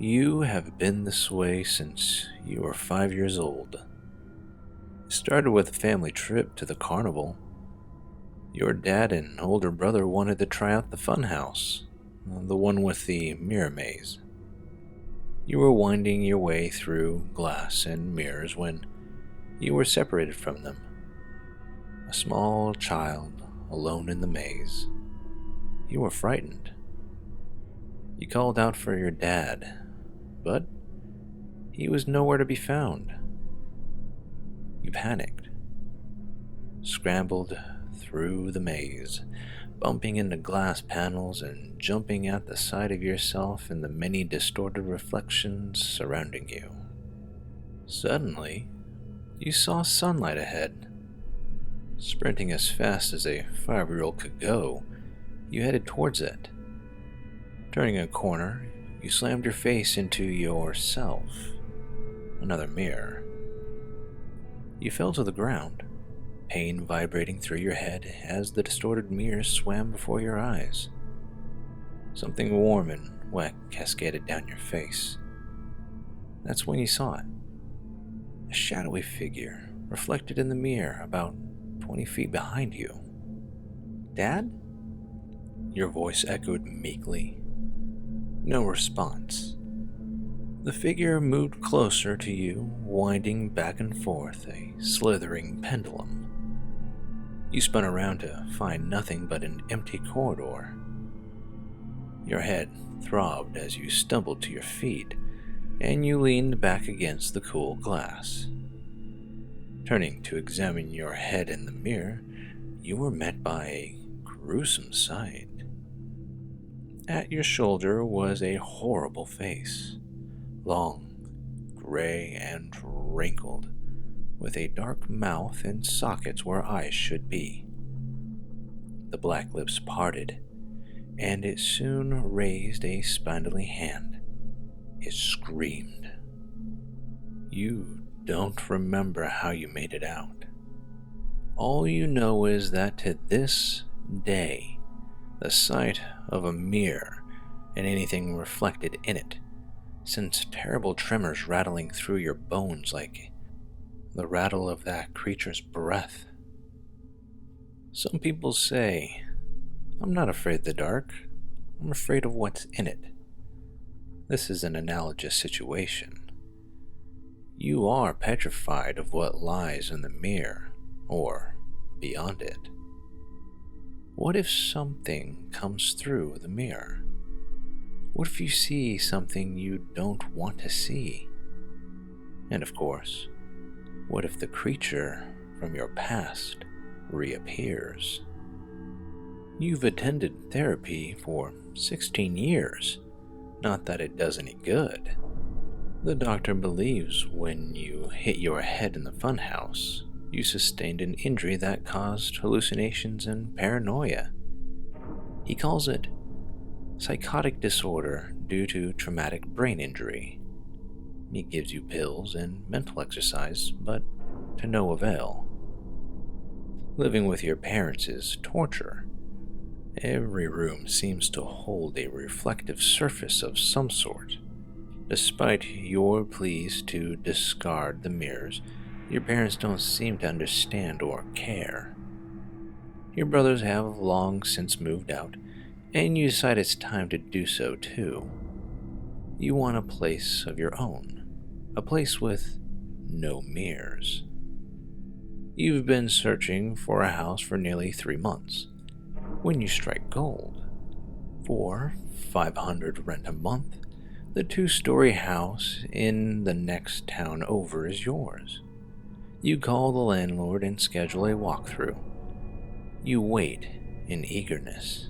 You have been this way since you were 5 years old. It started with a family trip to the carnival. Your dad and older brother wanted to try out the fun house, the one with the mirror maze. You were winding your way through glass and mirrors when you were separated from them. A small child alone in the maze. You were frightened. You called out for your dad, but he was nowhere to be found. You panicked, scrambled through the maze, bumping into glass panels and jumping at the sight of yourself in the many distorted reflections surrounding you. Suddenly, you saw sunlight ahead. Sprinting as fast as a 5-year-old could go, you headed towards it. Turning a corner, you slammed your face into yourself, another mirror. You fell to the ground, pain vibrating through your head as the distorted mirror swam before your eyes. Something warm and wet cascaded down your face. That's when you saw it. A shadowy figure reflected in the mirror about 20 feet behind you. "Dad?" Your voice echoed meekly. No response. The figure moved closer to you, winding back and forth, a slithering pendulum. You spun around to find nothing but an empty corridor. Your head throbbed as you stumbled to your feet, and you leaned back against the cool glass. Turning to examine your head in the mirror, you were met by a gruesome sight. At your shoulder was a horrible face, long, gray, and wrinkled, with a dark mouth and sockets where eyes should be. The black lips parted, and it soon raised a spindly hand. It screamed. You don't remember how you made it out. All you know is that to this day, the sight of a mirror and anything reflected in it sends terrible tremors rattling through your bones like the rattle of that creature's breath. Some people say, "I'm not afraid of the dark, I'm afraid of what's in it." This is an analogous situation. You are petrified of what lies in the mirror, or beyond it. What if something comes through the mirror? What if you see something you don't want to see? And of course, what if the creature from your past reappears? You've attended therapy for 16 years. Not that it does any good. The doctor believes when you hit your head in the funhouse, you sustained an injury that caused hallucinations and paranoia. He calls it psychotic disorder due to traumatic brain injury. He gives you pills and mental exercise, but to no avail. Living with your parents is torture. Every room seems to hold a reflective surface of some sort. Despite your pleas to discard the mirrors, your parents don't seem to understand or care. Your brothers have long since moved out, and you decide it's time to do so too. You want a place of your own, a place with no mirrors. You've been searching for a house for nearly 3 months, when you strike gold. For $500 rent a month, the 2-story house in the next town over is yours. You call the landlord and schedule a walkthrough. You wait in eagerness.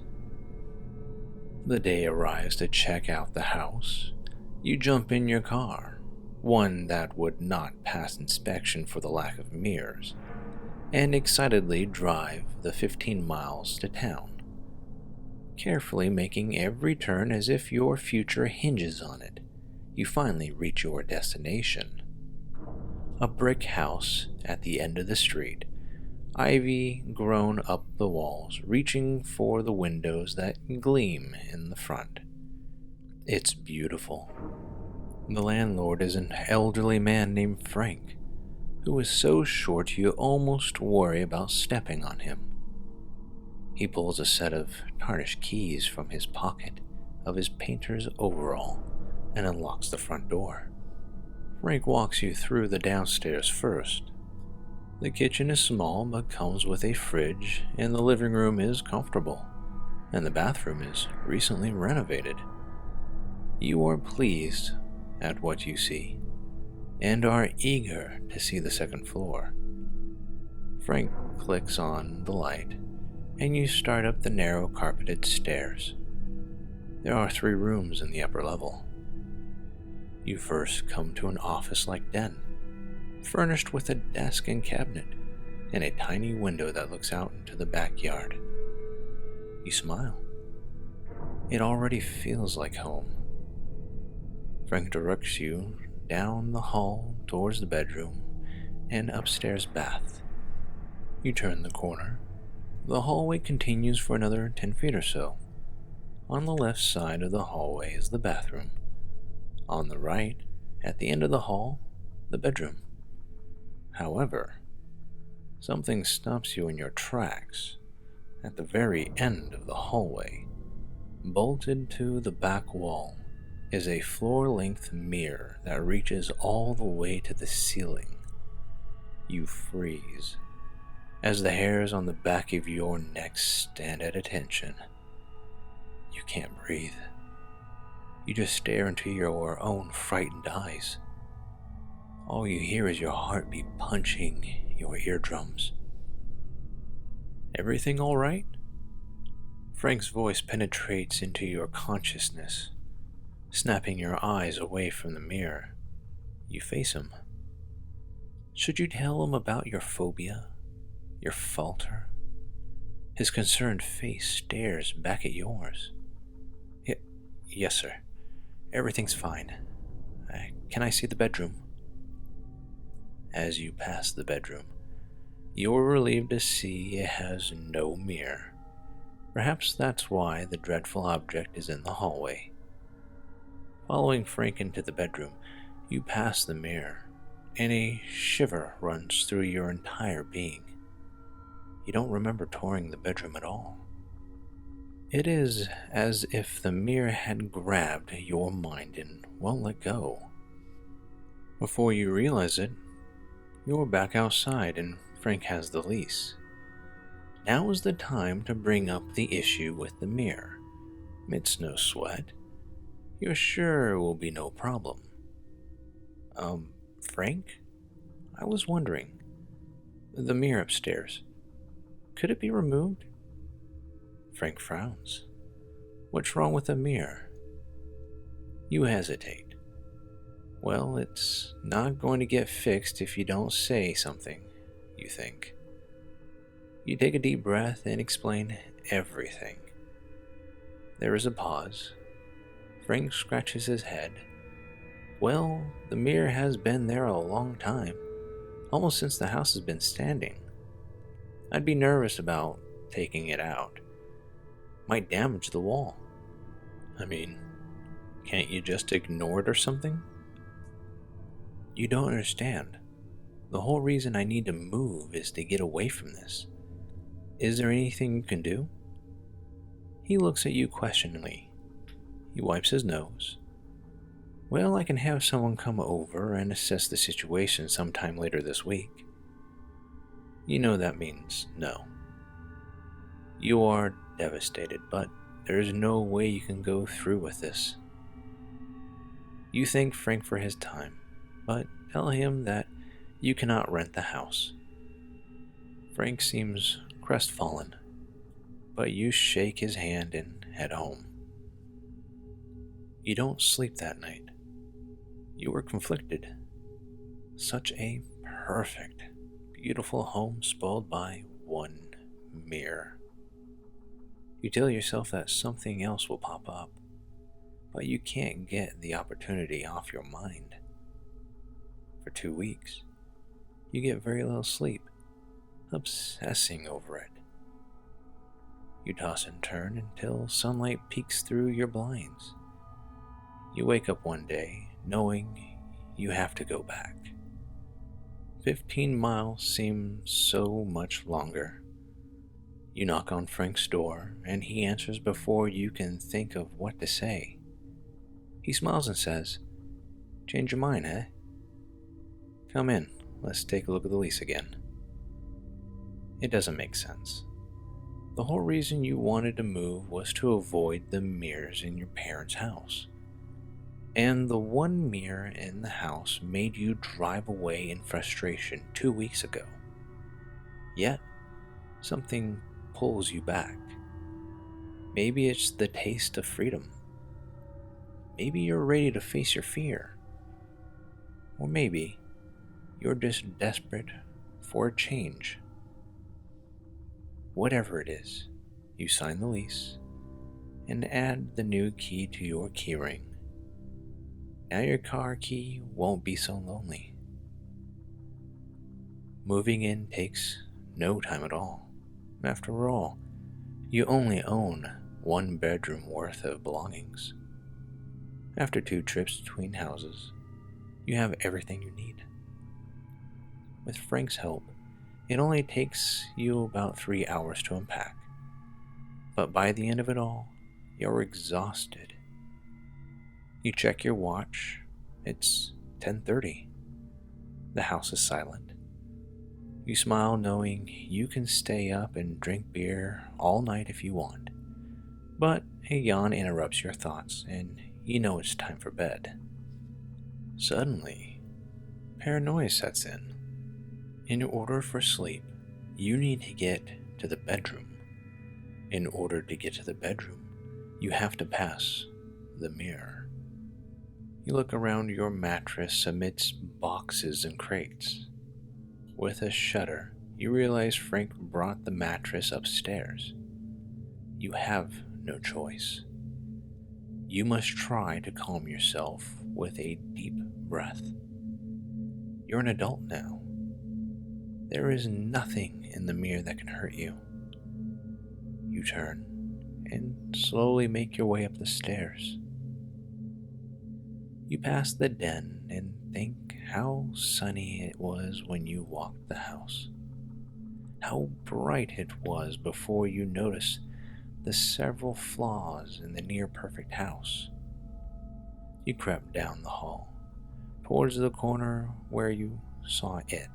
The day arrives to check out the house. You jump in your car, one that would not pass inspection for the lack of mirrors, and excitedly drive the 15 miles to town, carefully making every turn as if your future hinges on it. You finally reach your destination. A brick house at the end of the street, ivy grown up the walls, reaching for the windows that gleam in the front. It's beautiful. The landlord is an elderly man named Frank, who is so short you almost worry about stepping on him. He pulls a set of tarnished keys from his pocket of his painter's overall and unlocks the front door. Frank walks you through the downstairs first. The kitchen is small but comes with a fridge, and the living room is comfortable, and the bathroom is recently renovated. You are pleased at what you see, and are eager to see the second floor. Frank clicks on the light, and you start up the narrow carpeted stairs. There are 3 rooms in the upper level. You first come to an office-like den, furnished with a desk and cabinet, and a tiny window that looks out into the backyard. You smile. It already feels like home. Frank directs you down the hall towards the bedroom and upstairs bath. You turn the corner. The hallway continues for another 10 feet or so. On the left side of the hallway is the bathroom. On the right, at the end of the hall, the bedroom. However, something stops you in your tracks. At the very end of the hallway, bolted to the back wall, is a floor-length mirror that reaches all the way to the ceiling. You freeze as the hairs on the back of your neck stand at attention. You can't breathe. You just stare into your own frightened eyes. All you hear is your heartbeat punching your eardrums. Everything all right? Frank's voice penetrates into your consciousness, snapping your eyes away from the mirror. You face him. Should you tell him about your phobia, your falter? His concerned face stares back at yours. Yes, sir. Everything's fine. Can I see the bedroom? As you pass the bedroom, you're relieved to see it has no mirror. Perhaps that's why the dreadful object is in the hallway. Following Frank into the bedroom, you pass the mirror, and a shiver runs through your entire being. You don't remember touring the bedroom at all. It is as if the mirror had grabbed your mind and won't let go. Before you realize it, you're back outside and Frank has the lease. Now is the time to bring up the issue with the mirror. It's no sweat. You're sure it will be no problem. Frank? I was wondering. The mirror upstairs. Could it be removed? Frank frowns. What's wrong with the mirror? You hesitate. Well, it's not going to get fixed if you don't say something, you think. You take a deep breath and explain everything. There is a pause. Frank scratches his head. Well, the mirror has been there a long time, almost since the house has been standing. I'd be nervous about taking it out. Might damage the wall. I mean, can't you just ignore it or something? You don't understand. The whole reason I need to move is to get away from this. Is there anything you can do? He looks at you questioningly. He wipes his nose. Well, I can have someone come over and assess the situation sometime later this week. You know that means no. You are devastated, but there is no way you can go through with this. You thank Frank for his time, but tell him that you cannot rent the house. Frank seems crestfallen, but you shake his hand and head home. You don't sleep that night. You were conflicted. Such a perfect, beautiful home spoiled by one mirror. You tell yourself that something else will pop up, but you can't get the opportunity off your mind. For 2 weeks, you get very little sleep, obsessing over it. You toss and turn until sunlight peeks through your blinds. You wake up one day knowing you have to go back. 15 miles seems so much longer. You knock on Frank's door, and he answers before you can think of what to say. He smiles and says, "Change your mind, eh? Come in, let's take a look at the lease again." It doesn't make sense. The whole reason you wanted to move was to avoid the mirrors in your parents' house. And the one mirror in the house made you drive away in frustration 2 weeks ago. Yet, something pulls you back. Maybe it's the taste of freedom. Maybe you're ready to face your fear. Or maybe you're just desperate for a change. Whatever it is, you sign the lease and add the new key to your keyring. Now your car key won't be so lonely. Moving in takes no time at all. After all, you only own 1 bedroom worth of belongings. After 2 trips between houses, you have everything you need. With Frank's help, it only takes you about 3 hours to unpack. But by the end of it all, you're exhausted. You check your watch. It's 10:30. The house is silent. You smile knowing you can stay up and drink beer all night if you want. But a yawn interrupts your thoughts and you know it's time for bed. Suddenly, paranoia sets in. In order for sleep, you need to get to the bedroom. In order to get to the bedroom, you have to pass the mirror. You look around your mattress amidst boxes and crates. With a shudder, you realize Frank brought the mattress upstairs. You have no choice. You must try to calm yourself with a deep breath. You're an adult now. There is nothing in the mirror that can hurt you. You turn and slowly make your way up the stairs. You pass the den and think how sunny it was when you walked the house. How bright it was before you noticed the several flaws in the near-perfect house. You crept down the hall, towards the corner where you saw it.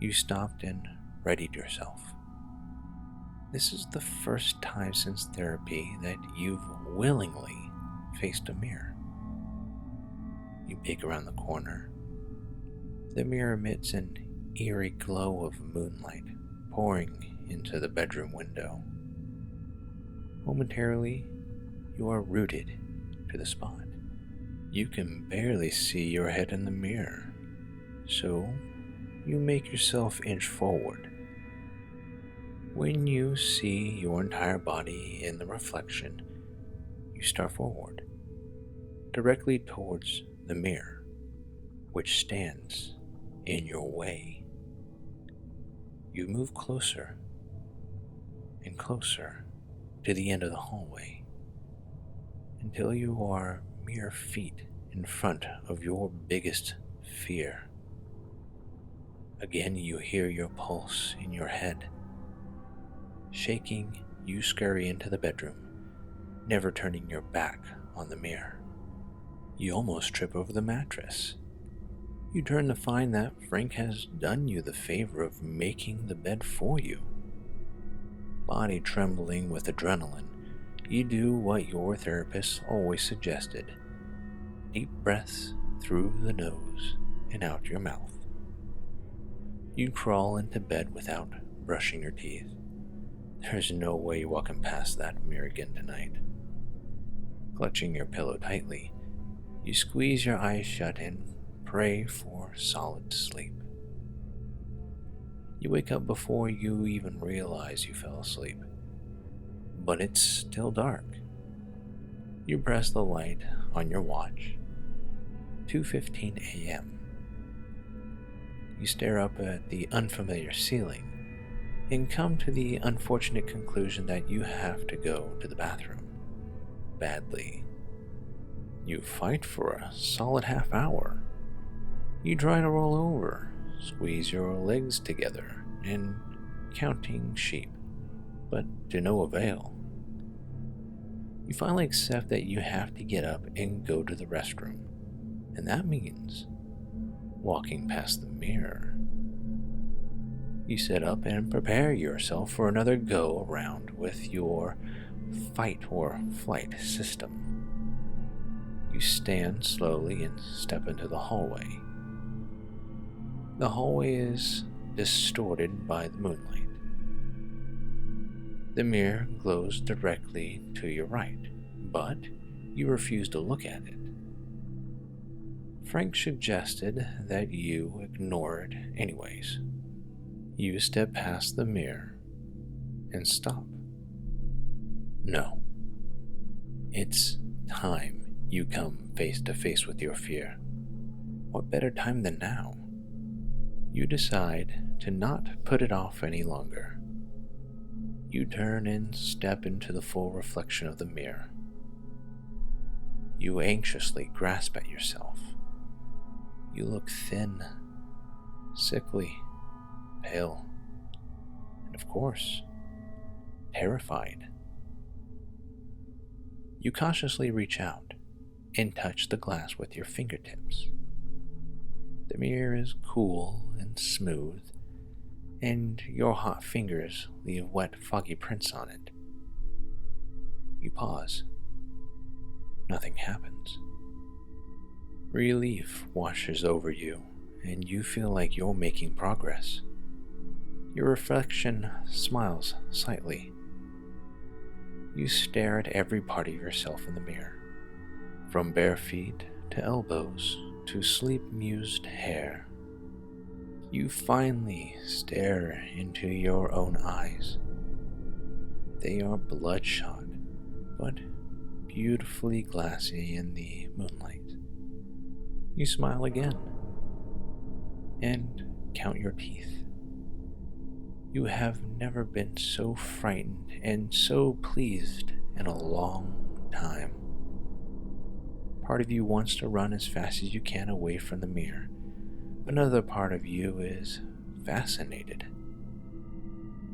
You stopped and readied yourself. This is the first time since therapy that you've willingly faced a mirror. You peek around the corner. The mirror emits an eerie glow of moonlight pouring into the bedroom window. Momentarily, you are rooted to the spot. You can barely see your head in the mirror, so you make yourself inch forward. When you see your entire body in the reflection, you start forward, directly towards the mirror, which stands in your way. You move closer and closer to the end of the hallway until you are mere feet in front of your biggest fear. Again, you hear your pulse in your head. Shaking, you scurry into the bedroom, never turning your back on the mirror. You almost trip over the mattress. You turn to find that Frank has done you the favor of making the bed for you. Body trembling with adrenaline, you do what your therapist always suggested. Deep breaths through the nose and out your mouth. You crawl into bed without brushing your teeth. There's no way you're walking past that mirror again tonight. Clutching your pillow tightly, you squeeze your eyes shut and pray for solid sleep. You wake up before you even realize you fell asleep, but it's still dark. You press the light on your watch. 2:15 a.m. You stare up at the unfamiliar ceiling and come to the unfortunate conclusion that you have to go to the bathroom. Badly. You fight for a solid half hour. You try to roll over, squeeze your legs together, and counting sheep, but to no avail. You finally accept that you have to get up and go to the restroom, and that means walking past the mirror. You sit up and prepare yourself for another go around with your fight or flight system. You stand slowly and step into the hallway. The hallway is distorted by the moonlight. The mirror glows directly to your right, but you refuse to look at it. Frank suggested that you ignore it anyways. You step past the mirror and stop. No. It's time you come face to face with your fear. What better time than now? You decide to not put it off any longer. You turn and step into the full reflection of the mirror. You anxiously grasp at yourself. You look thin, sickly, pale, and of course, terrified. You cautiously reach out and touch the glass with your fingertips. The mirror is cool and smooth, and your hot fingers leave wet, foggy prints on it. You pause. Nothing happens. Relief washes over you, and you feel like you're making progress. Your reflection smiles slightly. You stare at every part of yourself in the mirror, from bare feet to elbows to sleep-mused hair. You finally stare into your own eyes. They are bloodshot, but beautifully glassy in the moonlight. You smile again and count your teeth. You have never been so frightened and so pleased in a long time. Part of you wants to run as fast as you can away from the mirror. Another part of you is fascinated.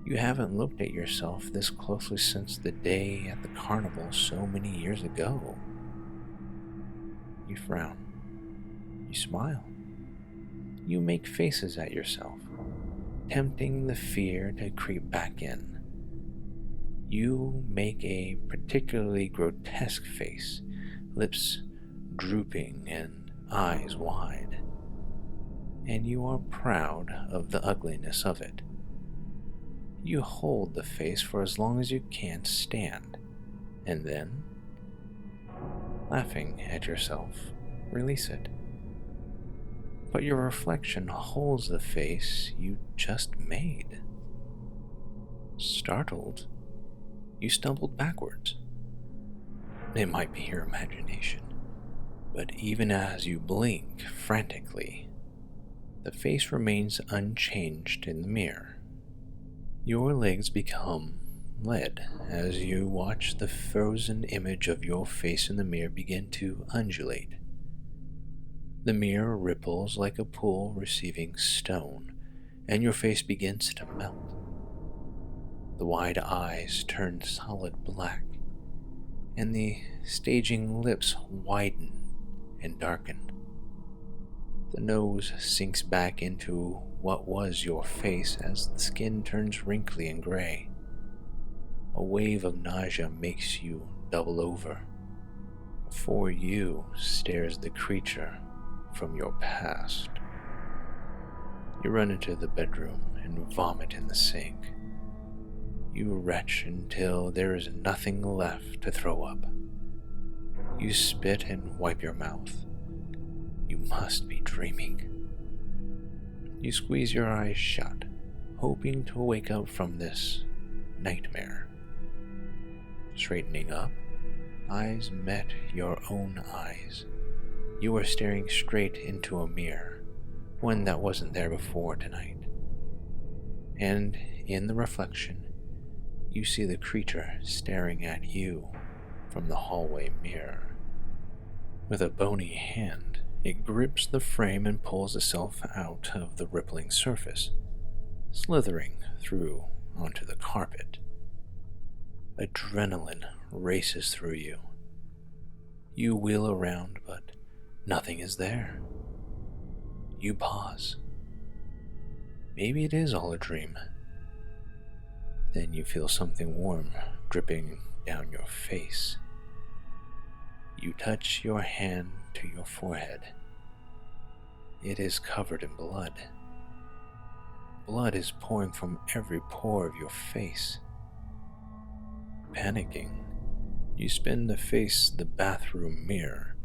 You haven't looked at yourself this closely since the day at the carnival so many years ago. You frown. You smile. You make faces at yourself, tempting the fear to creep back in. You make a particularly grotesque face, lips drooping and eyes wide. And you are proud of the ugliness of it. You hold the face for as long as you can stand, and then, laughing at yourself, release it. But your reflection holds the face you just made. Startled, you stumbled backwards. It might be your imagination, but even as you blink frantically, the face remains unchanged in the mirror. Your legs become lead as you watch the frozen image of your face in the mirror begin to undulate. The mirror ripples like a pool receiving stone, and your face begins to melt. The wide eyes turn solid black, and the staging lips widen and darken. The nose sinks back into what was your face as the skin turns wrinkly and gray. A wave of nausea makes you double over. Before you stares the creature from your past. You run into the bedroom and vomit in the sink. You retch until there is nothing left to throw up. You spit and wipe your mouth. You must be dreaming. You squeeze your eyes shut, hoping to wake up from this nightmare. Straightening up, eyes met your own eyes. You were staring straight into a mirror, one that wasn't there before tonight. And in the reflection, you see the creature staring at you from the hallway mirror. With a bony hand, it grips the frame and pulls itself out of the rippling surface, slithering through onto the carpet. Adrenaline races through you. You wheel around, but nothing is there. You pause. Maybe it is all a dream. Then you feel something warm dripping down your face. You touch your hand to your forehead. It is covered in blood. Blood is pouring from every pore of your face. Panicking, you spin to face the bathroom mirror.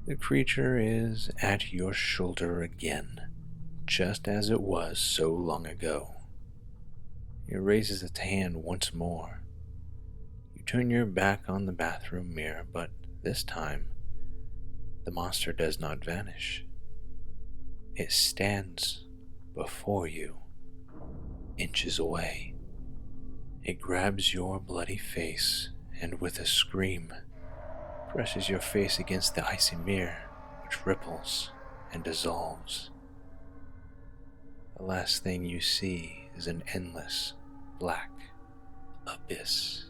The creature is at your shoulder again, just as it was so long ago. It raises its hand once more. You turn your back on the bathroom mirror, but this time, the monster does not vanish. It stands before you, inches away. It grabs your bloody face and with a scream, presses your face against the icy mirror, which ripples and dissolves. The last thing you see is an endless black abyss.